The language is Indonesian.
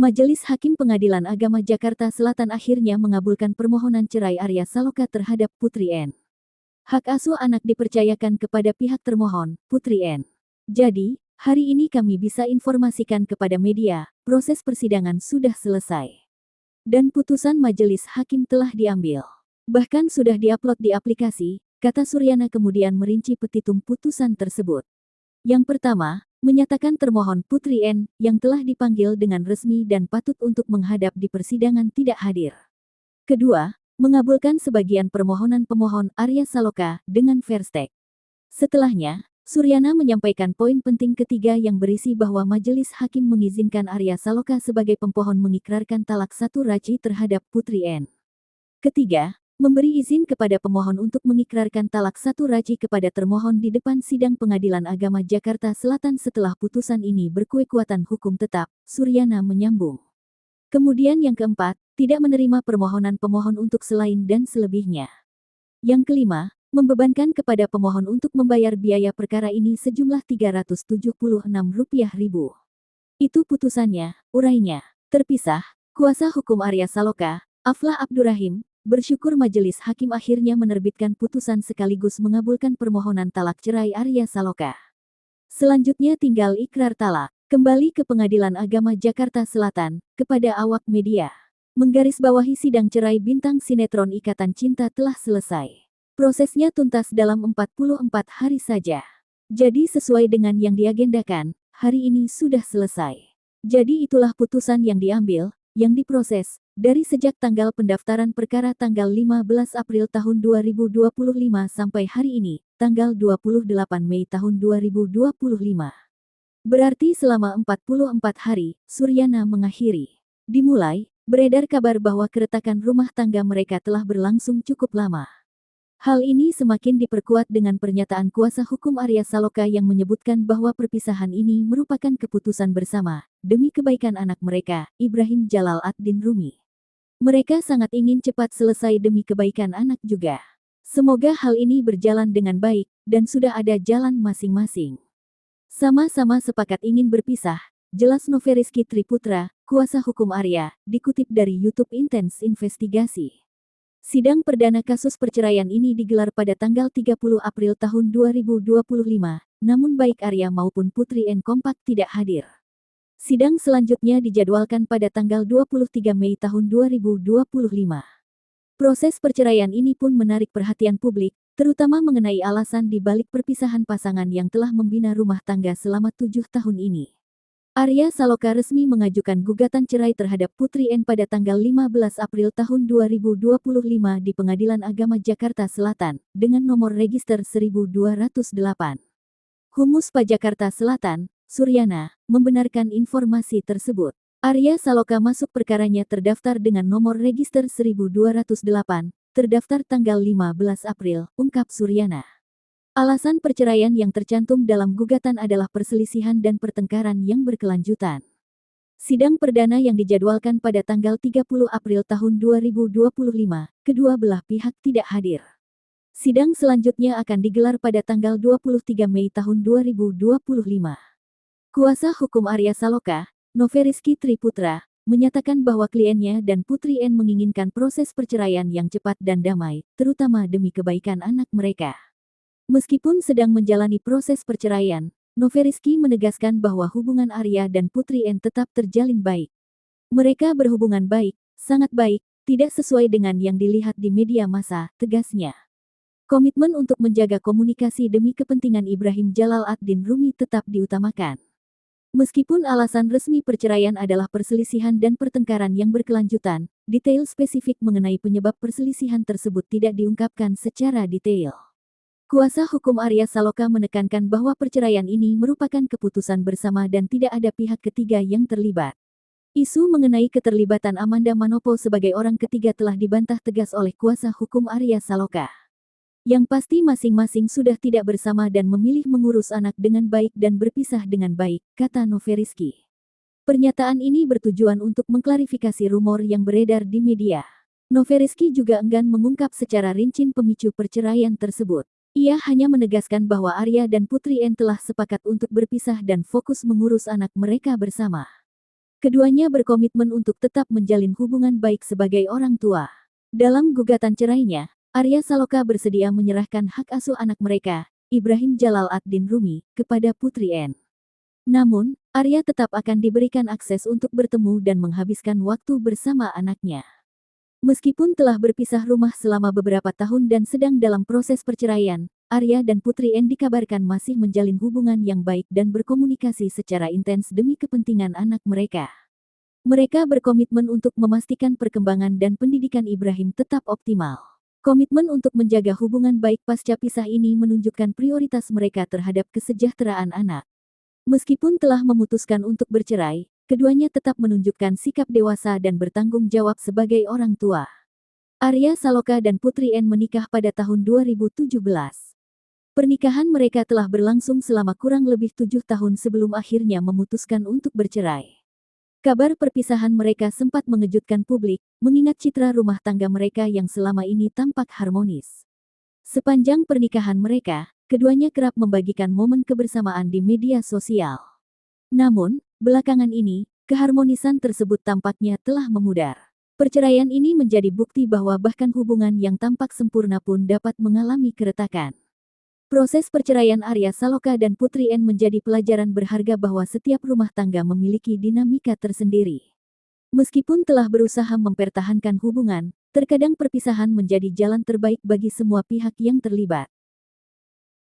Majelis Hakim Pengadilan Agama Jakarta Selatan akhirnya mengabulkan permohonan cerai Arya Saloka terhadap Putri N. Hak asuh anak dipercayakan kepada pihak termohon, Putri N. Jadi, hari ini kami bisa informasikan kepada media, proses persidangan sudah selesai. Dan putusan majelis hakim telah diambil. Bahkan sudah diupload di aplikasi, kata Suryana kemudian merinci petitum putusan tersebut. Yang pertama, menyatakan termohon Putri N, yang telah dipanggil dengan resmi dan patut untuk menghadap di persidangan tidak hadir. Kedua, mengabulkan sebagian permohonan pemohon Arya Saloka dengan fair stake. Setelahnya, Suryana menyampaikan poin penting ketiga yang berisi bahwa majelis hakim mengizinkan Arya Saloka sebagai pemohon mengikrarkan talak satu raci terhadap Putri N. Ketiga, memberi izin kepada pemohon untuk mengikrarkan talak satu raci kepada termohon di depan sidang Pengadilan Agama Jakarta Selatan setelah putusan ini berkekuatan hukum tetap, Suryana menyambung. Kemudian yang keempat, tidak menerima permohonan pemohon untuk selain dan selebihnya. Yang kelima, membebankan kepada pemohon untuk membayar biaya perkara ini sejumlah Rp376.000. Itu putusannya, urainya. Terpisah, kuasa hukum Arya Saloka, Aflah Abdurrahim, bersyukur majelis hakim akhirnya menerbitkan putusan sekaligus mengabulkan permohonan talak cerai Arya Saloka. Selanjutnya tinggal ikrar talak. Kembali ke Pengadilan Agama Jakarta Selatan, kepada awak media. Menggarisbawahi sidang cerai bintang sinetron Ikatan Cinta telah selesai. Prosesnya tuntas dalam 44 hari saja. Jadi sesuai dengan yang diagendakan, hari ini sudah selesai. Jadi itulah putusan yang diambil, yang diproses, dari sejak tanggal pendaftaran perkara tanggal 15 April tahun 2025 sampai hari ini, tanggal 28 Mei tahun 2025. Berarti selama 44 hari, Suryana mengakhiri. Dimulai, beredar kabar bahwa keretakan rumah tangga mereka telah berlangsung cukup lama. Hal ini semakin diperkuat dengan pernyataan kuasa hukum Arya Saloka yang menyebutkan bahwa perpisahan ini merupakan keputusan bersama, demi kebaikan anak mereka, Ibrahim Jalal ad-Din Rumi. Mereka sangat ingin cepat selesai demi kebaikan anak juga. Semoga hal ini berjalan dengan baik, dan sudah ada jalan masing-masing. Sama-sama sepakat ingin berpisah, jelas Noverizky Triputra, kuasa hukum Arya, dikutip dari YouTube Intens Investigasi. Sidang perdana kasus perceraian ini digelar pada tanggal 30 April tahun 2025, namun baik Arya maupun Putri N kompak tidak hadir. Sidang selanjutnya dijadwalkan pada tanggal 23 Mei tahun 2025. Proses perceraian ini pun menarik perhatian publik, terutama mengenai alasan di balik perpisahan pasangan yang telah membina rumah tangga selama 7 tahun ini. Arya Saloka resmi mengajukan gugatan cerai terhadap Putri N pada tanggal 15 April tahun 2025 di Pengadilan Agama Jakarta Selatan, dengan nomor register 1208. Humus Jakarta Selatan, Suryana, membenarkan informasi tersebut. Arya Saloka masuk perkaranya terdaftar dengan nomor register 1208, terdaftar tanggal 15 April, ungkap Suryana. Alasan perceraian yang tercantum dalam gugatan adalah perselisihan dan pertengkaran yang berkelanjutan. Sidang perdana yang dijadwalkan pada tanggal 30 April tahun 2025, kedua belah pihak tidak hadir. Sidang selanjutnya akan digelar pada tanggal 23 Mei tahun 2025. Kuasa hukum Arya Saloka, Noverizky Triputra, menyatakan bahwa kliennya dan Putri N menginginkan proses perceraian yang cepat dan damai, terutama demi kebaikan anak mereka. Meskipun sedang menjalani proses perceraian, Noverizky menegaskan bahwa hubungan Arya dan Putri N tetap terjalin baik. Mereka berhubungan baik, sangat baik, tidak sesuai dengan yang dilihat di media massa, tegasnya. Komitmen untuk menjaga komunikasi demi kepentingan Ibrahim Jalal ad-Din Rumi tetap diutamakan. Meskipun alasan resmi perceraian adalah perselisihan dan pertengkaran yang berkelanjutan, detail spesifik mengenai penyebab perselisihan tersebut tidak diungkapkan secara detail. Kuasa hukum Arya Saloka menekankan bahwa perceraian ini merupakan keputusan bersama dan tidak ada pihak ketiga yang terlibat. Isu mengenai keterlibatan Amanda Manopo sebagai orang ketiga telah dibantah tegas oleh kuasa hukum Arya Saloka. Yang pasti masing-masing sudah tidak bersama dan memilih mengurus anak dengan baik dan berpisah dengan baik, kata Noverizky. Pernyataan ini bertujuan untuk mengklarifikasi rumor yang beredar di media. Noverizky juga enggan mengungkap secara rinci pemicu perceraian tersebut. Ia hanya menegaskan bahwa Arya dan Putri N telah sepakat untuk berpisah dan fokus mengurus anak mereka bersama. Keduanya berkomitmen untuk tetap menjalin hubungan baik sebagai orang tua. Dalam gugatan cerainya, Arya Saloka bersedia menyerahkan hak asuh anak mereka, Ibrahim Jalal ad-Din Rumi, kepada Putri N. Namun, Arya tetap akan diberikan akses untuk bertemu dan menghabiskan waktu bersama anaknya. Meskipun telah berpisah rumah selama beberapa tahun dan sedang dalam proses perceraian, Arya dan Putri N dikabarkan masih menjalin hubungan yang baik dan berkomunikasi secara intens demi kepentingan anak mereka. Mereka berkomitmen untuk memastikan perkembangan dan pendidikan Ibrahim tetap optimal. Komitmen untuk menjaga hubungan baik pasca pisah ini menunjukkan prioritas mereka terhadap kesejahteraan anak. Meskipun telah memutuskan untuk bercerai, keduanya tetap menunjukkan sikap dewasa dan bertanggung jawab sebagai orang tua. Arya Saloka dan Putri N menikah pada tahun 2017. Pernikahan mereka telah berlangsung selama kurang lebih 7 tahun sebelum akhirnya memutuskan untuk bercerai. Kabar perpisahan mereka sempat mengejutkan publik, mengingat citra rumah tangga mereka yang selama ini tampak harmonis. Sepanjang pernikahan mereka, keduanya kerap membagikan momen kebersamaan di media sosial. Namun, belakangan ini, keharmonisan tersebut tampaknya telah memudar. Perceraian ini menjadi bukti bahwa bahkan hubungan yang tampak sempurna pun dapat mengalami keretakan. Proses perceraian Arya Saloka dan Putri N menjadi pelajaran berharga bahwa setiap rumah tangga memiliki dinamika tersendiri. Meskipun telah berusaha mempertahankan hubungan, terkadang perpisahan menjadi jalan terbaik bagi semua pihak yang terlibat.